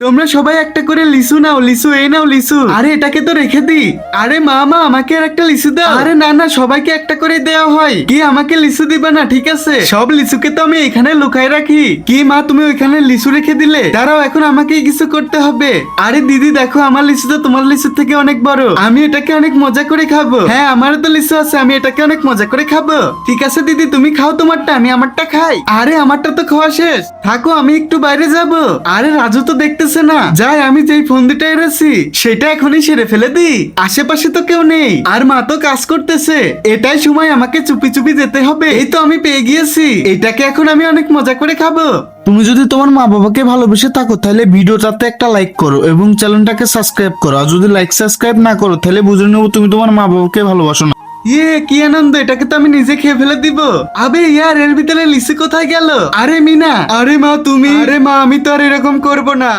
তোমরা সবাই একটা করে লিচু নাও, লিচু এই নাও লিচু। আরে এটাকে তো রেখে দি। আরে মা আমাকে আর একটা লিচু দাও। আরে না সবাইকে একটা করে দেওয়া হয়। কি আমাকে লিচু দিবা না? ঠিক আছে, সব লিচুকে তো আমি এখানে লুকাই রাখি। কি মা তুমি ওইখানে লিচু রেখে দিলে? দাঁড়াও, এখন আমাকে কিছু করতে হবে। আরে দিদি দেখো, আমার লিচু তো তোমার লিচুর থেকে অনেক বড়। আমি এটাকে অনেক মজা করে খাবো। হ্যাঁ আমারও তো লিচু আছে, আমি এটাকে অনেক মজা করে খাবো। ঠিক আছে দিদি, তুমি খাও তোমারটা, আমি আমারটা খাই। আরে আমারটা তো খাওয়া শেষ, থাকো আমি একটু বাইরে যাব। আরে রাজু তো দেখতেছে না, যাই আমি যেই ফন্দিটা এড়েছি সেটা এখনই সেরে ফেলে দি। আশেপাশে তো কেউ নেই, আর মা তো কাজ করতেছে। এটাই সময়, আমাকে চুপি চুপি যেতে হবে। এই তো আমি পেয়ে গিয়েছি, এটাকে এখন আমি অনেক মজা করে খাবো। তুমি যদি তোমার মা বাবাকে ভালোবেসে থাকো তাহলে ভিডিওটাতে একটা লাইক করো এবং চ্যানেলটাকে সাবস্ক্রাইব করো। আর যদি লাইক সাবস্ক্রাইব না করো তাহলে বুঝে নেবো তুমি তোমার মা বাবাকে ভালোবাসো না। ইয়ে কি আনন্দ, এটাকে তো আমি নিজে খেয়ে ফেলে দিব। আবে ইয়ার, এর ভিতরে লিচু কোথায় গেল? আরে মিনা, আরে মা তুমি। আরে মা আমি তো আর এরকম করব না।